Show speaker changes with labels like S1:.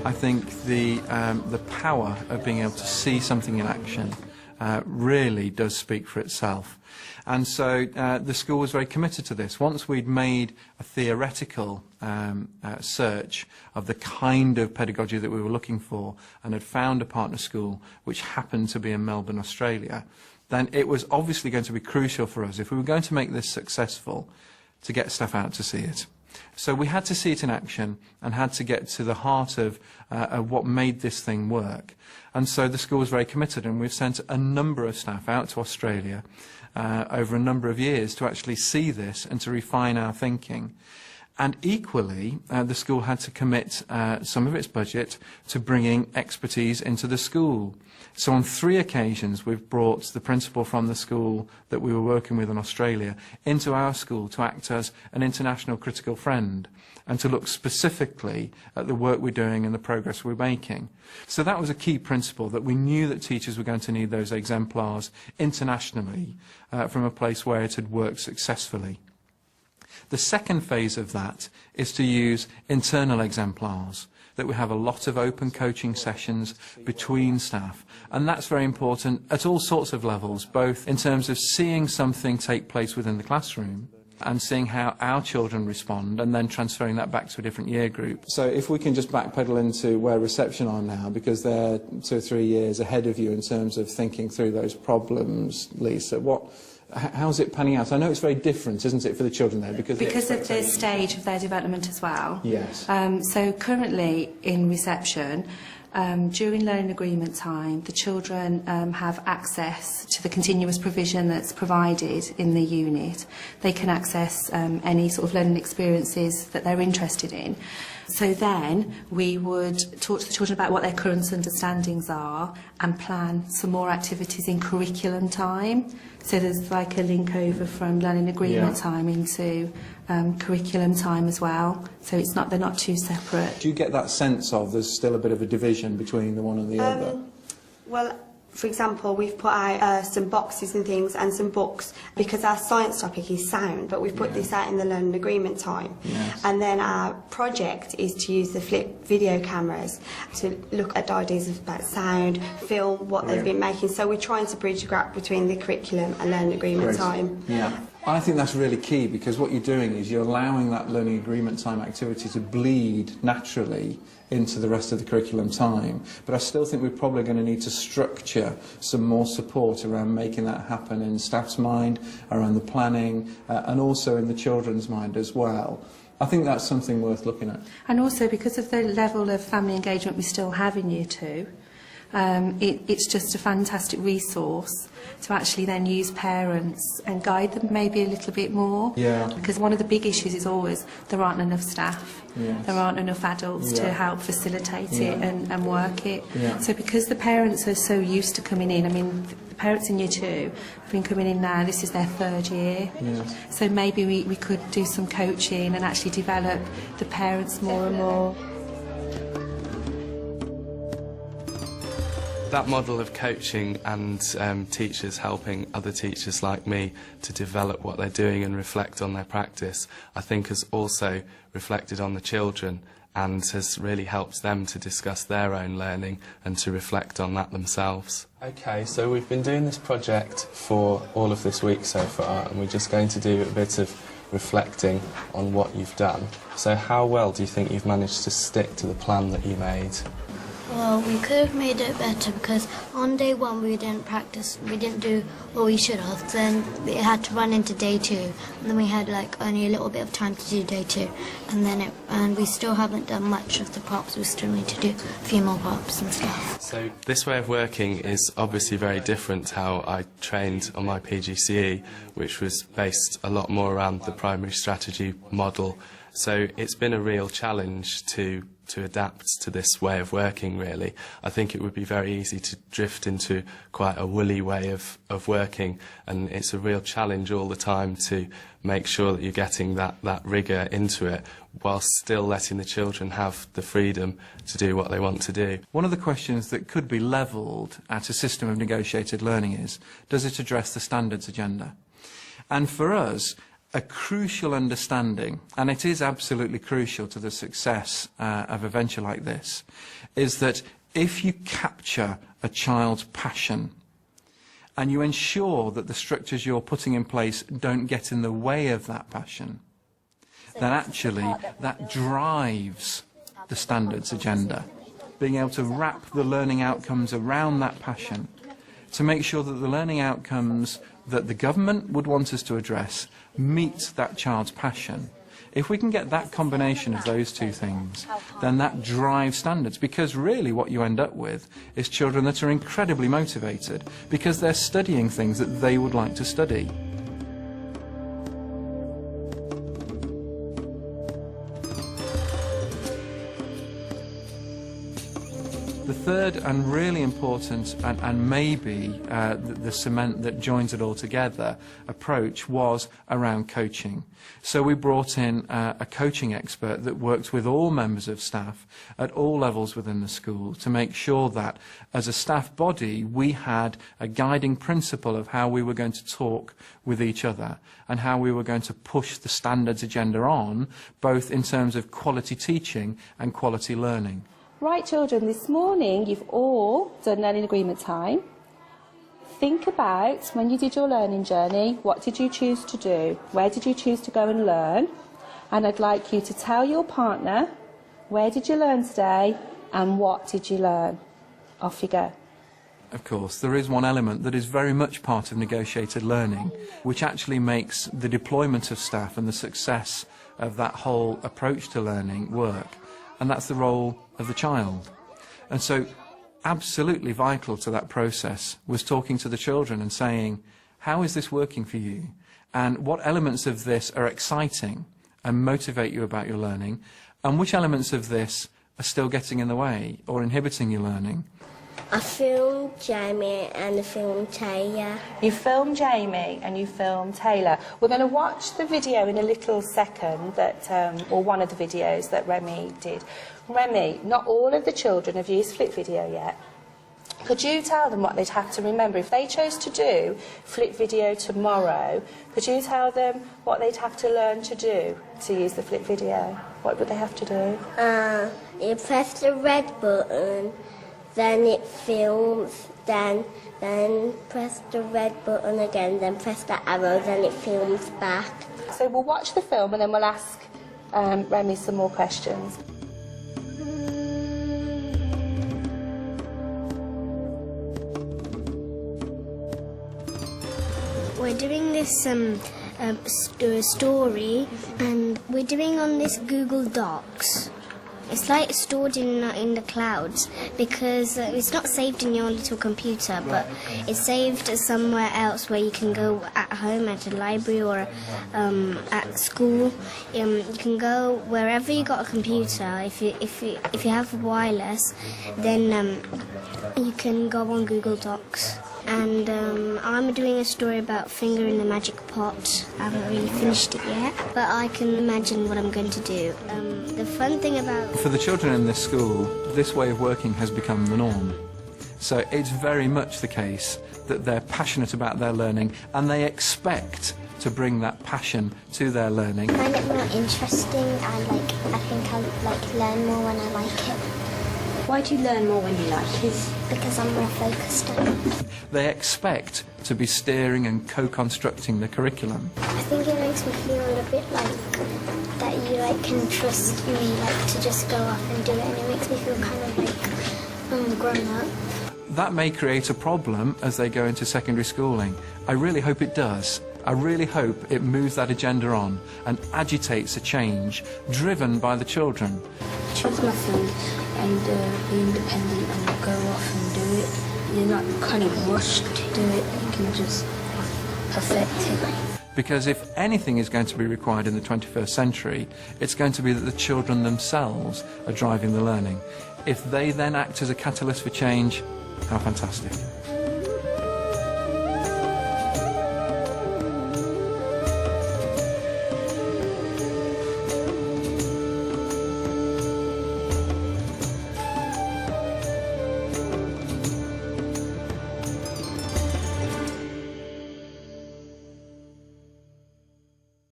S1: I think the power of being able to see something in action really does speak for itself. And so the school was very committed to this. Once we'd made a theoretical search of the kind of pedagogy that we were looking for and had found a partner school which happened to be in Melbourne, Australia, then it was obviously going to be crucial for us, if we were going to make this successful, to get staff out to see it. So we had to see it in action and had to get to the heart of what made this thing work. And so the school was very committed, and we've sent a number of staff out to Australia over a number of years to actually see this and to refine our thinking. And equally, the school had to commit some of its budget to bringing expertise into the school. So on 3 occasions we've brought the principal from the school that we were working with in Australia into our school to act as an international critical friend and to look specifically at the work we're doing and the progress we're making. So that was a key principle, that we knew that teachers were going to need those exemplars internationally from a place where it had worked successfully. The second phase of that is to use internal exemplars, that we have a lot of open coaching sessions between staff, and that's very important at all sorts of levels, both in terms of seeing something take place within the classroom and seeing how our children respond and then transferring that back to a different year group. So if we can just backpedal into where reception are now, because they're 2 or 3 years ahead of you in terms of thinking through those problems, Lisa, how's it panning out? I know it's very different, isn't it, for the children there?
S2: Because of the stage of their development as well.
S1: Yes.
S2: So currently in reception, during learning agreement time, the children have access to the continuous provision that's provided in the unit. They can access any sort of learning experiences that they're interested in. So then we would talk to the children about what their current understandings are and plan some more activities in curriculum time. So there's like a link over from learning agreement time into curriculum time as well. So they're not too separate.
S1: Do you get that sense of there's still a bit of a division between the one and the other?
S3: Well, for example, we've put out some boxes and things and some books, because our science topic is sound, but we've put this out in the learning agreement time.
S1: Yes.
S3: And then our project is to use the flip video cameras to look at ideas about sound, film, what they've been making. So we're trying to bridge the gap between the curriculum and learning agreement time.
S1: Yeah. I think that's really key, because what you're doing is you're allowing that learning agreement time activity to bleed naturally into the rest of the curriculum time. But I still think we're probably going to need to structure some more support around making that happen in staff's mind, around the planning, and also in the children's mind as well. I think that's something worth looking at.
S2: And also, because of the level of family engagement we still have in Year 2, it's just a fantastic resource to actually then use parents and guide them maybe a little bit more.
S1: Yeah.
S2: Because one of the big issues is always there aren't enough staff.
S1: Yes.
S2: There aren't enough adults to help facilitate it and work it.
S1: Yeah.
S2: So because the parents are so used to coming in, I mean, the parents in Year 2 have been coming in now, this is their 3rd year.
S1: Yes.
S2: So maybe we could do some coaching and actually develop the parents more and more.
S4: That model of coaching and teachers helping other teachers like me to develop what they're doing and reflect on their practice, I think has also reflected on the children and has really helped them to discuss their own learning and to reflect on that themselves. Okay, so we've been doing this project for all of this week so far, and we're just going to do a bit of reflecting on what you've done. So how well do you think you've managed to stick to the plan that you made?
S5: Well, we could have made it better, because on day 1 we didn't practice, we didn't do what we should have. Then we had to run into day 2, and then we had like only a little bit of time to do day 2, and we still haven't done much of the props. We still need to do a few more props and stuff.
S4: So this way of working is obviously very different to how I trained on my PGCE, which was based a lot more around the primary strategy model. So it's been a real challenge to adapt to this way of working, really. I think it would be very easy to drift into quite a woolly way of working, and it's a real challenge all the time to make sure that you're getting that rigour into it whilst still letting the children have the freedom to do what they want to do.
S1: One of the questions that could be levelled at a system of negotiated learning is, does it address the standards agenda? And for us, a crucial understanding, and it is absolutely crucial to the success of a venture like this, is that if you capture a child's passion and you ensure that the structures you're putting in place don't get in the way of that passion, then actually that drives the standards agenda. Being able to wrap the learning outcomes around that passion to make sure that the learning outcomes that the government would want us to address meet that child's passion. If we can get that combination of those two things, then that drives standards, because really what you end up with is children that are incredibly motivated because they're studying things that they would like to study. The third and really important, and maybe the cement that joins it all together, approach was around coaching. So we brought in a coaching expert that worked with all members of staff at all levels within the school to make sure that as a staff body we had a guiding principle of how we were going to talk with each other and how we were going to push the standards agenda on, both in terms of quality teaching and quality learning.
S2: Right, children, this morning you've all done learning agreement time. Think about when you did your learning journey, what did you choose to do? Where did you choose to go and learn? And I'd like you to tell your partner, where did you learn today and what did you learn? Off you go.
S1: Of course, there is one element that is very much part of negotiated learning, which actually makes the deployment of staff and the success of that whole approach to learning work, and that's the role of the child. And so absolutely vital to that process was talking to the children and saying, how is this working for you? And what elements of this are exciting and motivate you about your learning? And which elements of this are still getting in the way or inhibiting your learning?
S6: I filmed Jamie and I filmed Taylor.
S2: You filmed Jamie and you filmed Taylor. We're going to watch the video in a little second, that, or one of the videos that Remy did. Remy, not all of the children have used Flip Video yet. Could you tell them what they'd have to remember? If they chose to do Flip Video tomorrow, could you tell them what they'd have to learn to do to use the Flip Video? What would they have to do?
S6: You press the red button, then it films, then press the red button again, then press the arrow, then it films back.
S2: So we'll watch the film and then we'll ask Remy some more questions.
S5: We're doing this story, and we're doing on this Google Docs. It's like stored in the clouds because it's not saved in your little computer, but it's saved somewhere else where you can go at home, at a library, or at school. You can go wherever you got a computer. If you have wireless, then you can go on Google Docs. And I'm doing a story about Finger in the Magic Pot. I haven't really finished it yet, but I can imagine what I'm going to do. The fun thing about...
S1: For the children in this school, this way of working has become the norm. So it's very much the case that they're passionate about their learning and they expect to bring that passion to their learning.
S6: I find it more interesting and I think I'll learn more when I like it.
S7: Why do you learn more when you like it?
S6: Because I'm more focused on it.
S1: They expect to be steering and co-constructing the curriculum.
S6: I think it makes me feel a bit like that you can trust me to just go off and do it, and it makes me feel kind of grown up.
S1: That may create a problem as they go into secondary schooling. I really hope it does. I really hope it moves that agenda on and agitates a change driven by the children.
S7: Trust my friends and be independent and go off and do it. You're not kind of rushed to do it, you can just perfect it.
S1: Because if anything is going to be required in the 21st century, it's going to be that the children themselves are driving the learning. If they then act as a catalyst for change, how fantastic.